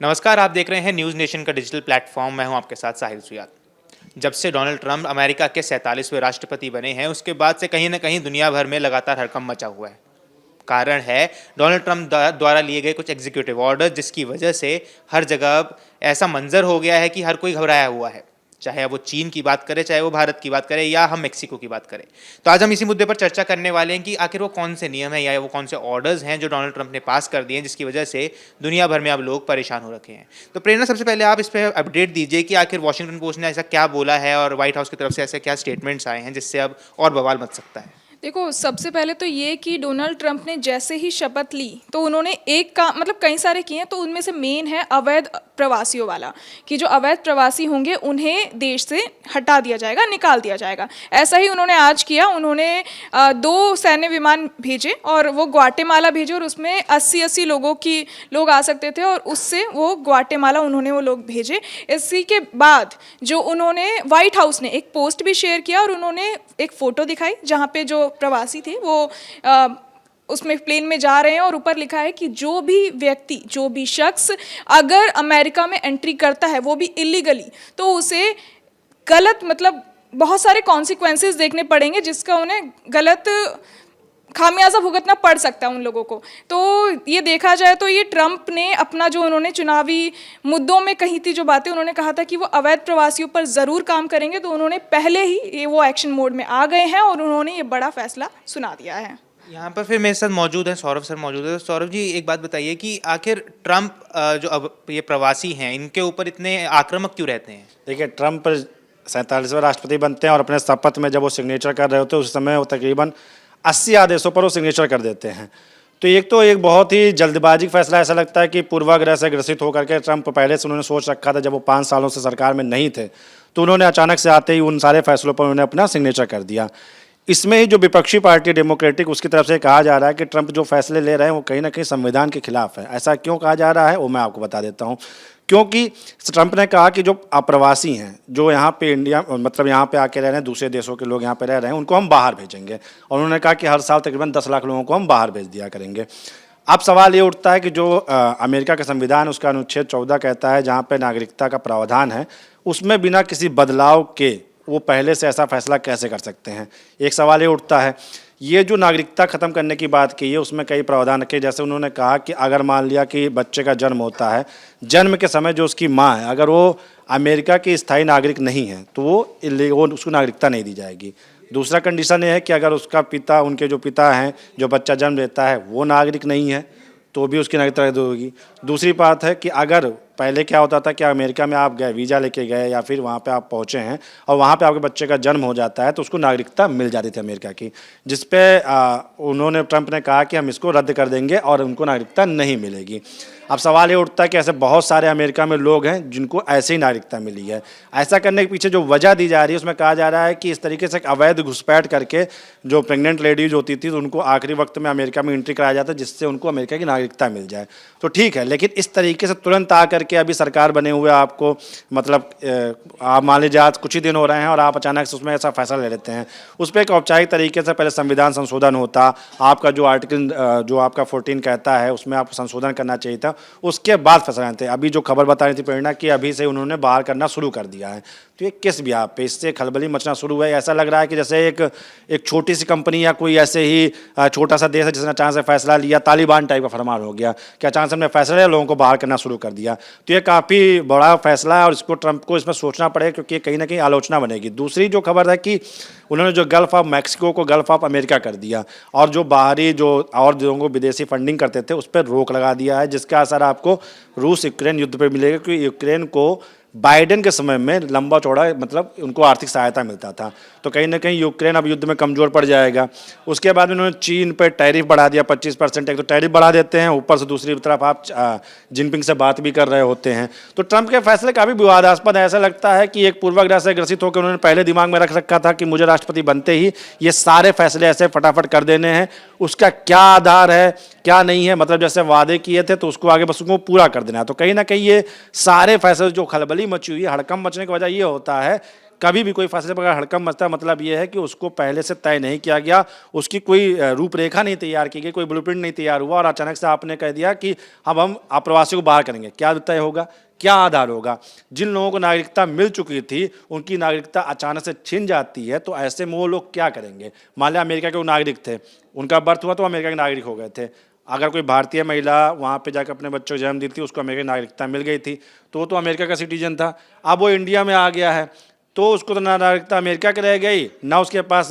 नमस्कार, आप देख रहे हैं न्यूज़ नेशन का डिजिटल प्लेटफॉर्म। मैं हूं आपके साथ साहिल सुयाद। जब से डोनाल्ड ट्रंप अमेरिका के 47वें राष्ट्रपति बने हैं, उसके बाद से कहीं ना कहीं दुनिया भर में लगातार हड़कंप मचा हुआ है। कारण है डोनाल्ड ट्रंप द्वारा लिए गए कुछ एग्जीक्यूटिव ऑर्डर, जिसकी वजह से हर जगह अब ऐसा मंजर हो गया है कि हर कोई घबराया हुआ है। चाहे वो चीन की बात करे, चाहे वो भारत की बात करे, या हम मेक्सिको की बात करें। तो आज हम इसी मुद्दे पर चर्चा करने वाले हैं कि आखिर वो कौन से नियम हैं या वो कौन से ऑर्डर्स हैं जो डोनाल्ड ट्रंप ने पास कर दिए हैं, जिसकी वजह से दुनिया भर में अब लोग परेशान हो रखे हैं। तो प्रेरणा, सबसे पहले आप इस पर अपडेट दीजिए कि आखिर वॉशिंगटन पोस्ट ने ऐसा क्या बोला है और व्हाइट हाउस की तरफ से ऐसे क्या स्टेटमेंट्स आए हैं जिससे अब और बवाल मच सकता है। देखो, सबसे पहले तो ये कि डोनाल्ड ट्रंप ने जैसे ही शपथ ली तो उन्होंने एक काम मतलब कई सारे किए हैं, तो उनमें से मेन है अवैध प्रवासियों वाला, कि जो अवैध प्रवासी होंगे उन्हें देश से हटा दिया जाएगा, निकाल दिया जाएगा। ऐसा ही उन्होंने आज किया। उन्होंने 2 सैन्य विमान भेजे और वो ग्वाटेमाला भेजे, और उसमें 80-80 लोग आ सकते थे, और उससे वो ग्वाटेमाला उन्होंने वो लोग भेजे। इसी के बाद जो उन्होंने व्हाइट हाउस ने एक पोस्ट भी शेयर किया और उन्होंने एक फ़ोटो दिखाई जहाँ पे जो प्रवासी थे वो उसमें प्लेन में जा रहे हैं, और ऊपर लिखा है कि जो भी व्यक्ति, जो भी शख्स अगर अमेरिका में एंट्री करता है, वो भी इलीगली, तो उसे गलत मतलब बहुत सारे कॉन्सिक्वेंसेस देखने पड़ेंगे, जिसका उन्हें गलत खामियाजा भुगतना पड़ सकता है उन लोगों को। तो ये देखा जाए तो ये ट्रंप ने अपना जो उन्होंने चुनावी मुद्दों में कही थी जो बातें, उन्होंने कहा था कि वो अवैध प्रवासियों पर ज़रूर काम करेंगे, तो उन्होंने पहले ही ये वो एक्शन मोड में आ गए हैं और उन्होंने ये बड़ा फैसला सुना दिया है। यहाँ पर फिर मेरे साथ मौजूद है सौरभ सर मौजूद है। तो सौरभ जी, एक बात बताइए कि आखिर ट्रंप जो अब ये प्रवासी हैं, इनके ऊपर इतने आक्रामक क्यों रहते हैं? देखिए, ट्रंप 47वें राष्ट्रपति बनते हैं और अपने शपथ में जब वो सिग्नेचर कर रहे होते हैं उस समय वो तकरीबन 80 आदेशों पर वो सिग्नेचर कर देते हैं। तो एक बहुत ही जल्दबाजी फैसला ऐसा लगता है कि पूर्वाग्रह से ग्रसित होकर के ट्रंप पहले से उन्होंने सोच रखा था। जब वो 5 सालों से सरकार में नहीं थे तो उन्होंने अचानक से आते ही उन सारे फैसलों पर उन्होंने अपना सिग्नेचर कर दिया। इसमें ही जो विपक्षी पार्टी डेमोक्रेटिक, उसकी तरफ से कहा जा रहा है कि ट्रंप जो फैसले ले रहे हैं वो कहीं ना कहीं संविधान के खिलाफ है। ऐसा क्यों कहा जा रहा है वो मैं आपको बता देता हूँ। क्योंकि ट्रंप ने कहा कि जो अप्रवासी हैं, जो यहाँ पे इंडिया मतलब यहाँ पे आके रह रहे हैं, दूसरे देशों के लोग यहाँ पे रह रहे हैं, उनको हम बाहर भेजेंगे। और उन्होंने कहा कि हर साल तकरीबन 10 लाख लोगों को हम बाहर भेज दिया करेंगे। अब सवाल ये उठता है कि जो अमेरिका का संविधान, उसका अनुच्छेद 14 कहता है, जहाँ पे नागरिकता का प्रावधान है, उसमें बिना किसी बदलाव के वो पहले से ऐसा फैसला कैसे कर सकते हैं। एक सवाल ये उठता है, ये जो नागरिकता ख़त्म करने की बात की है उसमें कई प्रावधान रखे। जैसे उन्होंने कहा कि अगर मान लिया कि बच्चे का जन्म होता है, जन्म के समय जो उसकी माँ है, अगर वो अमेरिका की स्थायी नागरिक नहीं है तो वो उसको नागरिकता नहीं दी जाएगी। दूसरा कंडीशन ये है कि अगर उसका पिता, उनके जो पिता हैं, जो बच्चा जन्म लेता है, वो नागरिक नहीं है तो भी उसकी नागरिकता रद्द होगी। दूसरी बात है कि अगर पहले क्या होता था कि अमेरिका में आप गए, वीज़ा लेके गए या फिर वहाँ पे आप पहुँचे हैं और वहाँ पे आपके बच्चे का जन्म हो जाता है तो उसको नागरिकता मिल जाती थी अमेरिका की, जिस पे उन्होंने ट्रंप ने कहा कि हम इसको रद्द कर देंगे और उनको नागरिकता नहीं मिलेगी। अब सवाल ये उठता है कि ऐसे बहुत सारे अमेरिका में लोग हैं जिनको ऐसे ही नागरिकता मिली है। ऐसा करने के पीछे जो वजह दी जा रही है उसमें कहा जा रहा है कि इस तरीके से अवैध घुसपैठ करके जो प्रेग्नेंट लेडीज होती थी तो उनको आखिरी वक्त में अमेरिका में एंट्री कराया जाता है, जिससे उनको अमेरिका की नागरिकता मिल जाए। तो ठीक है, लेकिन इस तरीके से तुरंत आकर के अभी सरकार बने हुए आपको मतलब आप मान लीजिए आज कुछ ही दिन हो रहे हैं और आप अचानक से उसमें ऐसा फैसला ले लेते हैं। उस पर एक औपचारिक तरीके से पहले संविधान संशोधन होता, आपका जो आर्टिकल जो आपका 14 कहता है उसमें आपको संशोधन करना चाहिए था, उसके बाद फंसा थे। अभी जो खबर बता रही थी प्रेरणा कि अभी से उन्होंने बाहर करना शुरू कर दिया है। तो ये किस भी आप पे इससे खलबली मचना शुरू है। ऐसा लग रहा है कि जैसे एक छोटी सी कंपनी या कोई ऐसे ही छोटा सा देश है जिसने अचानक से फैसला लिया, तालिबान टाइप का फरमान हो गया कि अचानक से हमने फैसला लिया, लोगों को बाहर करना शुरू कर दिया। तो ये काफ़ी बड़ा फैसला है और इसको ट्रंप को इसमें सोचना पड़ेगा, क्योंकि कहीं ना कहीं आलोचना बनेगी। दूसरी जो खबर है कि उन्होंने जो गल्फ ऑफ मैक्सिको को गल्फ ऑफ अमेरिका कर दिया और जो बाहरी जो और लोगों को विदेशी फंडिंग करते थे उस पर रोक लगा दिया है, जिसका असर आपको रूस यूक्रेन युद्ध पर मिलेगा। क्योंकि यूक्रेन को बाइडेन के समय में लंबा चौड़ा मतलब उनको आर्थिक सहायता मिलता था, तो कहीं ना कहीं यूक्रेन अब युद्ध में कमज़ोर पड़ जाएगा। उसके बाद उन्होंने चीन पर टैरिफ बढ़ा दिया 25%। एक तो टैरिफ बढ़ा देते हैं, ऊपर से दूसरी तरफ आप जिनपिंग से बात भी कर रहे होते हैं। तो ट्रंप के फैसले काफ़ी विवादास्पद है। ऐसा लगता है कि एक पूर्वाग्रह से ग्रसित होकर उन्होंने पहले दिमाग में रख रखा था कि मुझे राष्ट्रपति बनते ही ये सारे फैसले ऐसे फटाफट कर देने हैं। उसका क्या आधार है, क्या नहीं है, मतलब जैसे वादे किए थे तो उसको आगे बस उसको पूरा कर देना है। तो कहीं ना कहीं ये सारे फैसले जो खलबली मची हुई है, हड़कंप मचने की वजह ये होता है कभी भी कोई फैसले पर हड़कंप मचता है, मतलब ये है कि उसको पहले से तय नहीं किया गया, उसकी कोई रूपरेखा नहीं तैयार की गई, कोई ब्लूप्रिंट नहीं तैयार हुआ और अचानक से आपने कह दिया कि अब हम अप्रवासियों को बाहर करेंगे। क्या तय होगा, क्या आधार होगा? जिन लोगों को नागरिकता मिल चुकी थी उनकी नागरिकता अचानक से छिन जाती है, तो ऐसे में वो लोग क्या करेंगे? मान लिया अमेरिका के वो नागरिक थे, उनका बर्थ हुआ तो अमेरिका के नागरिक हो गए थे। अगर कोई भारतीय महिला वहाँ पे जाकर अपने बच्चों को जन्म दी थी, उसको अमेरिकी नागरिकता मिल गई थी, तो वो तो अमेरिका का सिटीजन था। अब वो इंडिया में आ गया है तो उसको तो ना नागरिकता अमेरिका की रह गई, ना उसके पास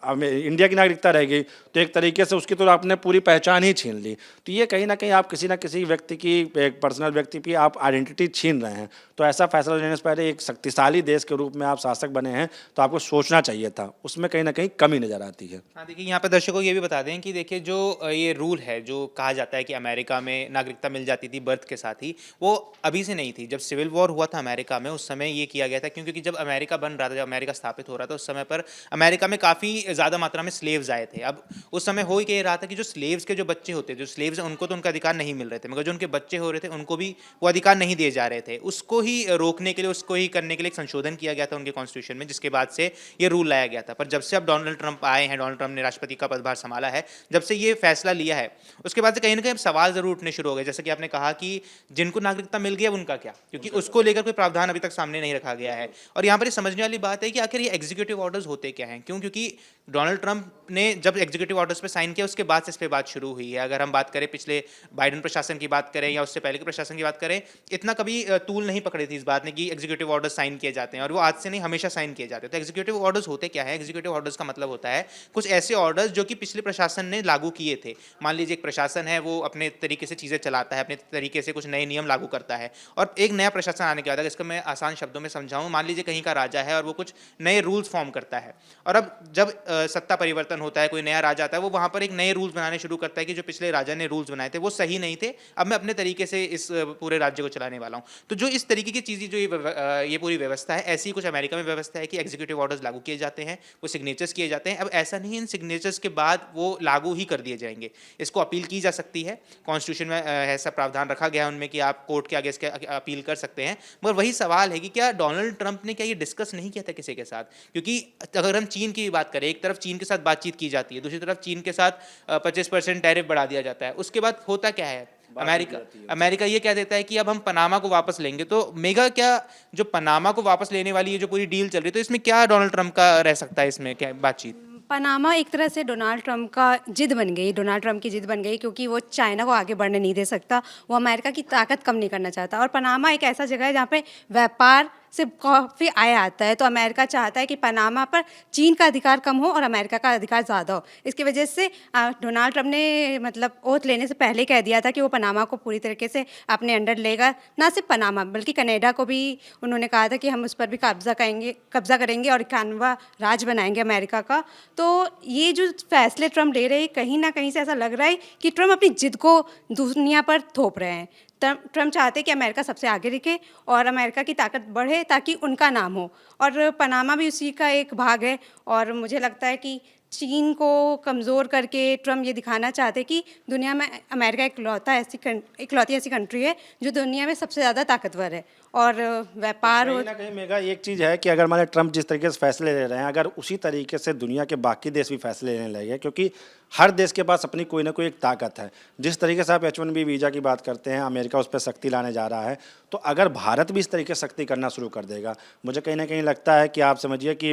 इंडिया की नागरिकता रह गई, तो एक तरीके से उसकी तो आपने पूरी पहचान ही छीन ली। तो ये कहीं ना कहीं आप किसी ना किसी व्यक्ति की, एक पर्सनल व्यक्ति की आप आइडेंटिटी छीन रहे हैं। तो ऐसा फैसला लेने से पहले एक शक्तिशाली देश के रूप में आप शासक बने हैं, तो आपको सोचना चाहिए था, उसमें कहीं ना कहीं कमी नज़र आती है। हाँ, देखिए यहाँ पे दर्शकों को ये भी बता दें कि देखिए जो ये रूल है, जो कहा जाता है कि अमेरिका में नागरिकता मिल जाती थी बर्थ के साथ ही, वो अभी से नहीं थी। जब सिविल वॉर हुआ था अमेरिका में, उस समय ये किया गया था, क्योंकि जब अमेरिका बन रहा था, जब अमेरिका स्थापित हो रहा था, उस समय पर अमेरिका में काफ़ी ज़्यादा मात्रा में स्लेव्स आए थे। अब उस समय हो ही कह रहा था कि जो स्लेव्स के जो बच्चे होते, जो स्लेव्स हैं, उनको तो उनका अधिकार नहीं मिल रहे थे, मगर जो उनके बच्चे हो रहे थे उनको भी वो अधिकार नहीं दिए जा रहे थे। उसको ही रोकने के लिए, उसको ही करने के लिए एक संशोधन किया गया था उनके कॉन्स्टिट्यूशन में, जिसके बाद से ये रूल लाया गया था। पर जब से अब डोनाल्ड ट्रंप आए हैं, डोनाल्ड ट्रंप ने राष्ट्रपति का पदभार संभाला है, जब से ये फैसला लिया है, उसके बाद से कहीं ना कहीं सवाल जरूर उठने शुरू हो गए। जैसे कि आपने कहा कि जिनको नागरिकता मिल गई अब उनका क्या, क्योंकि उसको लेकर कोई प्रावधान अभी तक सामने नहीं रखा गया है। और यहाँ पर ये समझने वाली बात है कि आखिर ये एग्जीक्यूटिव ऑर्डर्स होते क्या हैं, क्यों? क्योंकि डोनाल्ड ट्रंप ने जब एग्जीक्यूटिव ऑर्डर्स पे साइन किया, उसके बाद से इस पे बात शुरू हुई है। अगर हम बात करें पिछले बाइडेन प्रशासन की बात करें या उससे पहले के प्रशासन की बात करें, इतना कभी तूल नहीं पकड़ी थी इस बात ने कि एग्जीक्यूटिव ऑर्डर्स साइन किए जाते हैं, और वो आज से नहीं, हमेशा साइन किए जाते हैं। तो एग्जीक्यूटिव ऑर्डर्स होते क्या है? एग्जीक्यूटिव ऑर्डर्स का मतलब होता है कुछ ऐसे ऑर्डर्स जो कि पिछले प्रशासन ने लागू किए थे। मान लीजिए एक प्रशासन है, वो अपने तरीके से चीज़ें चलाता है, अपने तरीके से कुछ नए नियम लागू करता है, और एक नया प्रशासन आने के बाद, इसका मैं आसान शब्दों में समझाऊं, मान लीजिए कहीं का राजा है और वो कुछ नए रूल्स फॉर्म करता है, और अब जब सत्ता परिवर्तन होता है, कोई नया राजा आता है, वो वहाँ पर एक नए रूल्स बनाने शुरू करता है कि जो पिछले राजा ने रूल्स बनाए थे वो सही नहीं थे, अब मैं अपने तरीके से इस पूरे राज्य को चलाने वाला हूँ। तो जो इस तरीके की चीज़ें, जो ये पूरी व्यवस्था है, ऐसी कुछ अमेरिका में व्यवस्था है कि एग्जीक्यूटिव ऑर्डर्स लागू किए जाते हैं, वो सिग्नेचर्स किए जाते हैं। अब ऐसा नहीं, इन सिग्नेचर्स के बाद वो लागू ही कर दिए जाएंगे। इसको अपील की जा सकती है, कॉन्स्टिट्यूशन में ऐसा प्रावधान रखा गया है उनमें कि आप कोर्ट के आगे इसके अपील कर सकते हैं। मगर वही सवाल है कि क्या डोनाल्ड ट्रंप ने क्या ये डिस्कस नहीं किया था किसी के साथ? क्योंकि अगर हम चीन की बात करें, एक तरफ चीन के साथ बातचीत की जाती है, दूसरी तरफ चीन के साथ 25% टैरिफ बढ़ा दिया जाता है। उसके बाद होता क्या है? अमेरिका ये कह देता है कि अब हम पनामा को वापस लेंगे। तो मेगा, क्या जो पनामा को वापस लेने वाली ये जो पूरी डील चल रही है, तो इसमें क्या डोनाल्ड ट्रंप का रह सकता है, इसमें क्या बातचीत? पनामा एक तरह से डोनाल्ड ट्रंप का जिद बन गई, डोनाल्ड ट्रंप की जिद बन गई, क्योंकि वो चाइना को आगे बढ़ने नहीं दे सकता, वो अमेरिका की ताकत कम नहीं करना चाहता। और पनामा एक ऐसा जगह है जहाँ पे व्यापार से काफ़ी आय आता है, तो अमेरिका चाहता है कि पनामा पर चीन का अधिकार कम हो और अमेरिका का अधिकार ज़्यादा हो। इसकी वजह से डोनाल्ड ट्रंप ने मतलब ओथ लेने से पहले कह दिया था कि वो पनामा को पूरी तरीके से अपने अंडर लेगा। ना सिर्फ पनामा बल्कि कनाडा को भी उन्होंने कहा था कि हम उस पर भी कब्जा करेंगे और 91वां राज्य बनाएंगे अमेरिका का। तो ये जो फैसले ट्रंप ले रहे हैं, कहीं ना कहीं से ऐसा लग रहा है कि ट्रंप अपनी जिद को दुनिया पर थोप रहे हैं। ट्रंप चाहते हैं कि अमेरिका सबसे आगे दिखे और अमेरिका की ताकत बढ़े ताकि उनका नाम हो, और पनामा भी उसी का एक भाग है। और मुझे लगता है कि चीन को कमज़ोर करके ट्रंप ये दिखाना चाहते हैं कि दुनिया में अमेरिका इकलौती ऐसी कंट्री है जो दुनिया में सबसे ज़्यादा ताकतवर है और व्यापार कहीं ना कहीं मेगा एक चीज़ है कि अगर मान ट्रंप जिस तरीके से फैसले ले रहे हैं, अगर उसी तरीके से दुनिया के बाकी देश भी फैसले लेने लगे, क्योंकि हर देश के पास अपनी कोई ना कोई एक ताकत है। जिस तरीके से आप H1B वीज़ा की बात करते हैं, अमेरिका उस पर सख्ती लाने जा रहा है, तो अगर भारत भी इस तरीके से सख्ती करना शुरू कर देगा, मुझे कहीं ना कहीं लगता है कि आप समझिए कि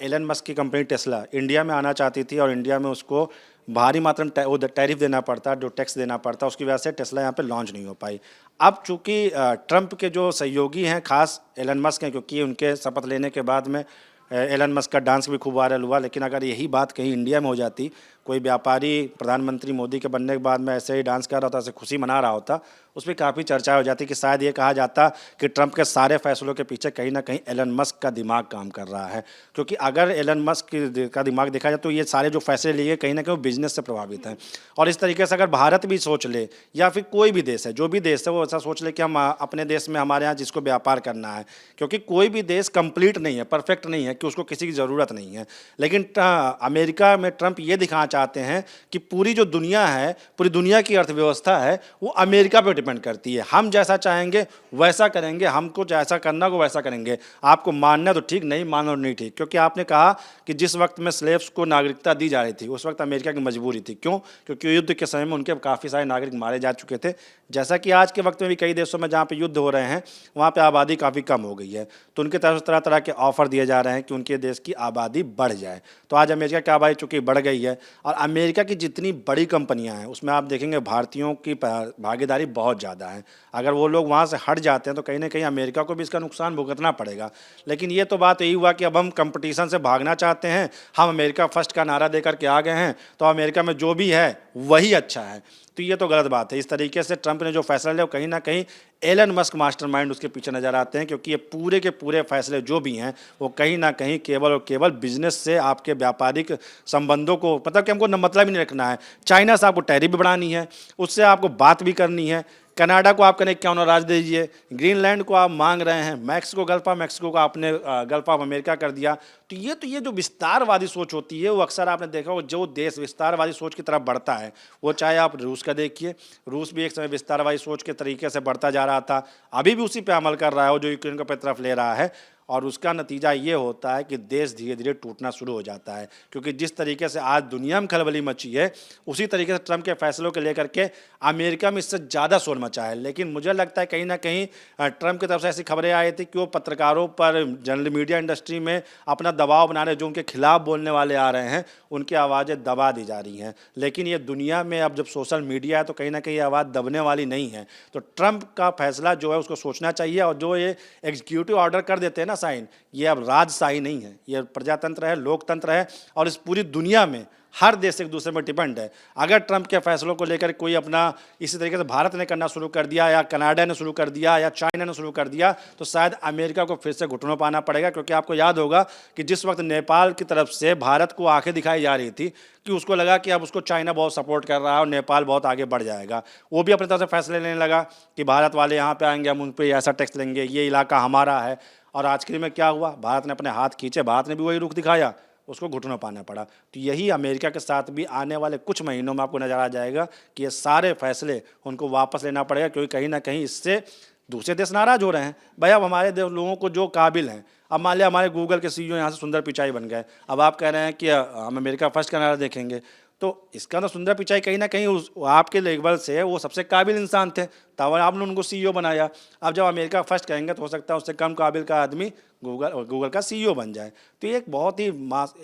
एलन मस्क की कंपनी टेस्ला इंडिया में आना चाहती थी और इंडिया में उसको भारी मात्रा में वो टैरिफ देना पड़ता, जो टैक्स देना पड़ता, उसकी वजह से टेस्ला यहाँ पे लॉन्च नहीं हो पाई। अब चूंकि ट्रंप के जो सहयोगी हैं, खास एलन मस्क हैं, क्योंकि उनके शपथ लेने के बाद में एलन मस्क का डांस भी खूब वायरल हुआ, लेकिन अगर यही बात कहीं इंडिया में हो जाती, कोई व्यापारी प्रधानमंत्री मोदी के बनने के बाद में ऐसे ही डांस कर रहा होता, ऐसे खुशी मना रहा होता, उस पर काफ़ी चर्चा हो जाती कि शायद ये कहा जाता कि ट्रंप के सारे फैसलों के पीछे कहीं ना कहीं एलन मस्क का दिमाग काम कर रहा है। क्योंकि अगर एलन मस्क का दिमाग देखा जाए तो ये सारे जो फैसले लिए कहीं ना कहीं बिजनेस से प्रभावित हैं। और इस तरीके से अगर भारत भी सोच ले या फिर कोई भी देश है, जो भी देश है, वो ऐसा सोच ले कि हम अपने देश में, हमारे यहाँ जिसको व्यापार करना है, क्योंकि कोई भी देश कंप्लीट नहीं है, परफेक्ट नहीं है कि उसको किसी की ज़रूरत नहीं है। लेकिन अमेरिका में ट्रंप ये दिखाना चाहते हैं कि पूरी जो दुनिया है, पूरी दुनिया की अर्थव्यवस्था है, वो अमेरिका पे डिपेंड करती है। हम जैसा चाहेंगे वैसा करेंगे, हमको जैसा करना को वैसा करेंगे। आपको मानना तो ठीक, नहीं मानना तो नहीं ठीक। क्योंकि आपने कहा कि जिस वक्त में स्लेव्स को नागरिकता दी जा रही थी, उस वक्त अमेरिका की मजबूरी थी। क्यों? क्योंकि युद्ध के समय में उनके काफ़ी सारे नागरिक मारे जा चुके थे। जैसा कि आज के वक्त में भी कई देशों में जहाँ पे युद्ध हो रहे हैं, वहाँ पे आबादी काफ़ी कम हो गई है, तो उनके तरफ से तरह तरह के ऑफर दिए जा रहे हैं कि उनके देश की आबादी बढ़ जाए। तो आज अमेरिका की आबादी चूँकि बढ़ गई है, और अमेरिका की जितनी बड़ी कंपनियाँ हैं उसमें आप देखेंगे भारतीयों की भागीदारी बहुत ज़्यादा है। अगर वो लोग वहाँ से हट जाते हैं तो कहीं ना कहीं अमेरिका को भी इसका नुकसान भुगतना पड़ेगा। लेकिन ये तो बात यही हुआ कि अब हम कंपटीशन से भागना चाहते हैं, हम अमेरिका फर्स्ट का नारा देकर के आ गए हैं, तो अमेरिका में जो भी है वही अच्छा है। तो ये तो गलत बात है। इस तरीके से ट्रंप ने जो फैसला लिया, वो कहीं ना कहीं एलन मस्क मास्टरमाइंड उसके पीछे नज़र आते हैं, क्योंकि ये पूरे के पूरे फैसले जो भी हैं वो कहीं ना कहीं केवल और केवल बिजनेस से, आपके व्यापारिक संबंधों को, मतलब कि हमको न मतलब ही नहीं रखना है। चाइना से आपको टैरिफ भी बढ़ानी है, उससे आपको बात भी करनी है, कनाडा को आप कनेक्ट क्यों ना राज दीजिए, ग्रीनलैंड को आप मांग रहे हैं, मैक्सिको गल्फ ऑफ मैक्सिको को आपने गल्फ ऑफ अमेरिका कर दिया। तो ये जो विस्तारवादी सोच होती है, वो अक्सर आपने देखा हो, जो देश विस्तारवादी सोच की तरफ बढ़ता है, वो चाहे आप रूस का देखिए, रूस भी एक समय विस्तारवादी सोच के तरीके से बढ़ता जा रहा था, अभी भी उसी पे अमल कर रहा है, जो यूक्रेन को तरफ ले रहा है। और उसका नतीजा ये होता है कि देश धीरे धीरे टूटना शुरू हो जाता है। क्योंकि जिस तरीके से आज दुनिया में खलबली मची है, उसी तरीके से ट्रंप के फैसलों को लेकर के अमेरिका में इससे ज़्यादा शोर मचा है। लेकिन मुझे लगता है कहीं ना कहीं ट्रंप की तरफ से ऐसी खबरें आई थी कि वो पत्रकारों पर, जनरल मीडिया इंडस्ट्री में अपना दबाव बना रहे, जो उनके खिलाफ बोलने वाले आ रहे हैं, उनकी आवाज़ें दबा दी जा रही हैं। लेकिन ये दुनिया में अब जब सोशल मीडिया है, तो कहीं ना कहीं आवाज़ दबने वाली नहीं है। तो ट्रंप का फैसला जो है उसको सोचना चाहिए, और जो ये एग्जीक्यूटिव ऑर्डर कर देते हैं ना साइन, ये अब राजशाही नहीं है, ये प्रजातंत्र है, लोकतंत्र है, और इस पूरी दुनिया में हर देश एक दूसरे पर डिपेंड है। अगर ट्रंप के फैसलों को लेकर कोई अपना इसी तरीके से भारत ने करना शुरू कर दिया, या कनाडा ने शुरू कर दिया, या चाइना ने शुरू कर दिया, तो शायद अमेरिका को फिर से घुटनों पाना पड़ेगा। क्योंकि आपको याद होगा कि जिस वक्त नेपाल की तरफ से भारत को आंखें दिखाई जा रही थी कि उसको लगा कि अब उसको चाइना बहुत सपोर्ट कर रहा है और नेपाल बहुत आगे बढ़ जाएगा, वो भी अपनी तरफ से फैसले लेने लगा कि भारत वाले यहाँ पे आएंगे, हम उन पर ऐसा टैक्स लेंगे, ये इलाका हमारा है। और आखिर में क्या हुआ? भारत ने अपने हाथ खींचे, भारत ने भी वही रुख दिखाया, उसको घुटनों पाना पड़ा। तो यही अमेरिका के साथ भी आने वाले कुछ महीनों में आपको नजर आ जाएगा कि ये सारे फैसले उनको वापस लेना पड़ेगा। क्योंकि कहीं ना कहीं इससे दूसरे देश नाराज हो रहे हैं। भाई अब हमारे लोगों को जो काबिल हैं, अब मान लिया हमारे गूगल के सीईओ यहाँ से सुंदर पिचाई बन गए, अब आप कह रहे हैं कि हम अमेरिका फर्स्ट का नारा देखेंगे, तो इसका तो सुंदर पिचाई कहीं ना कहीं आपके लेवल से वो सबसे काबिल इंसान थे, तब आपने उनको सीईओ बनाया। अब जब अमेरिका फर्स्ट कहेंगे तो हो सकता है उससे कम काबिल का आदमी गूगल का सीईओ बन जाए। तो ये एक बहुत ही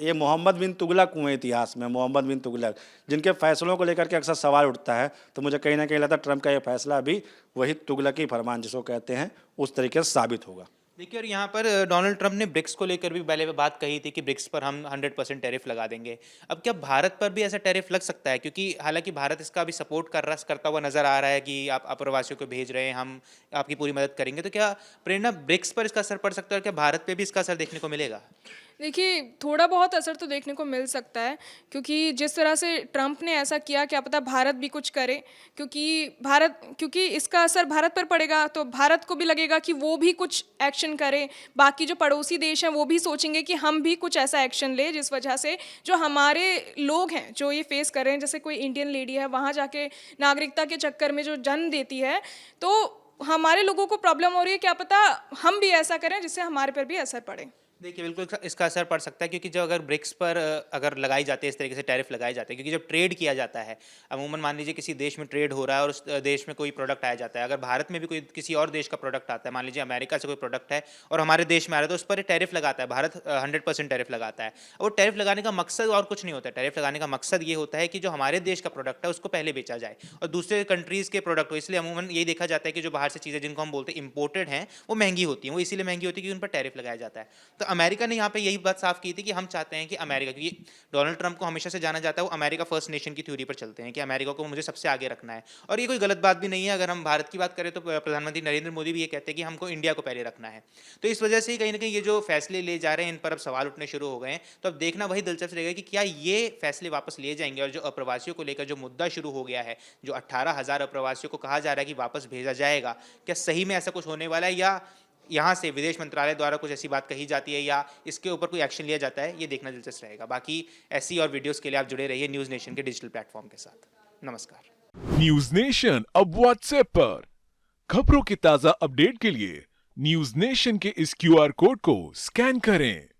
ये मोहम्मद बिन तुगलक हुए इतिहास में, मोहम्मद बिन तुगलक, जिनके फैसलों को लेकर के अक्सर सवाल उठता है। तो मुझे कहीं ना कहीं लगता है ट्रंप का ये फैसला भी वही तुगलकी फरमान जिसको कहते हैं, उस तरीके से साबित होगा। देखिए, और यहाँ पर डोनाल्ड ट्रंप ने ब्रिक्स को लेकर भी पहले बात कही थी कि ब्रिक्स पर हम 100% टैरिफ लगा देंगे। अब क्या भारत पर भी ऐसा टैरिफ लग सकता है? क्योंकि हालांकि भारत इसका अभी सपोर्ट करता हुआ नजर आ रहा है कि आप अप्रवासियों को भेज रहे हैं, हम आपकी पूरी मदद करेंगे। तो क्या प्रेरणा ब्रिक्स पर इसका असर पड़ सकता है, और क्या भारत पे भी इसका असर देखने को मिलेगा? देखिए, थोड़ा बहुत असर तो देखने को मिल सकता है, क्योंकि जिस तरह से ट्रंप ने ऐसा किया, क्या पता भारत भी कुछ करे। क्योंकि इसका असर भारत पर पड़ेगा, तो भारत को भी लगेगा कि वो भी कुछ एक्शन करे। बाकी जो पड़ोसी देश हैं वो भी सोचेंगे कि हम भी कुछ ऐसा एक्शन ले, जिस वजह से जो हमारे लोग हैं जो ये फेस कर रहे हैं, जैसे कोई इंडियन लेडी है वहाँ जाके नागरिकता के चक्कर में जो जन्म देती है, तो हमारे लोगों को प्रॉब्लम हो रही है, क्या पता हम भी ऐसा करें जिससे हमारे पर भी असर पड़े। देखिए, बिल्कुल इसका असर पड़ सकता है, क्योंकि जो अगर ब्रिक्स पर अगर लगाई जाती है इस तरीके से टैरिफ लगाए जाते हैं, क्योंकि जब ट्रेड किया जाता है, अमूमन मान लीजिए किसी देश में ट्रेड हो रहा है और उस देश में कोई प्रोडक्ट आया जाता है, अगर भारत में भी कोई किसी और देश का प्रोडक्ट आता है, मान लीजिए अमेरिका से कोई प्रोडक्ट है और हमारे देश में आ रहा है, तो उस पर टैरिफ लगाता है भारत, 100% टैरिफ लगाता है। और टैरिफ लगाने का मकसद और कुछ नहीं होता है। टैरिफ लगाने का मकसद ये होता है कि जो हमारे देश का प्रोडक्ट है उसको पहले बेचा जाए और दूसरे कंट्रीज़ के प्रोडक्ट हो। इसलिए अमूमन यही देखा जाता है कि जो बाहर से चीज़ें जिनको हम बोलते हैं इंपोर्टेड हैं, वो महंगी होती हैं। वो इसीलिए महंगी होती है कि उन पर टैरिफ लगाया जाता है। तो अमेरिका ने यहाँ पे यही बात साफ की थी कि हम चाहते हैं कि अमेरिका, क्योंकि डोनाल्ड ट्रंप को हमेशा से जाना जाता है वो अमेरिका फर्स्ट नेशन की थ्योरी पर चलते हैं कि अमेरिका को मुझे सबसे आगे रखना है। और ये कोई गलत बात भी नहीं है। अगर हम भारत की बात करें तो प्रधानमंत्री नरेंद्र मोदी भी ये कहते हैं कि हमको इंडिया को पहले रखना है। तो इस वजह से ही कहीं ना कहीं ये जो फैसले ले जा रहे हैं, इन पर अब सवाल उठने शुरू हो गए हैं। तो अब देखना वही दिलचस्प रहेगा कि क्या ये फैसले वापस लिए जाएंगे, और जो अप्रवासियों को लेकर जो मुद्दा शुरू हो गया है, जो 18,000 अप्रवासियों को कहा जा रहा है कि वापस भेजा जाएगा, क्या सही में ऐसा कुछ होने वाला है, या यहाँ से विदेश मंत्रालय द्वारा कुछ ऐसी बात कही जाती है या इसके ऊपर कोई एक्शन लिया जाता है, ये देखना दिलचस्प रहेगा। बाकी ऐसी और वीडियोस के लिए आप जुड़े रहिए न्यूज़ नेशन के डिजिटल प्लेटफॉर्म के साथ। नमस्कार। न्यूज नेशन अब व्हाट्सएप पर खबरों की ताजा अपडेट के लिए न्यूज नेशन के इस क्यूआर कोड को स्कैन करें।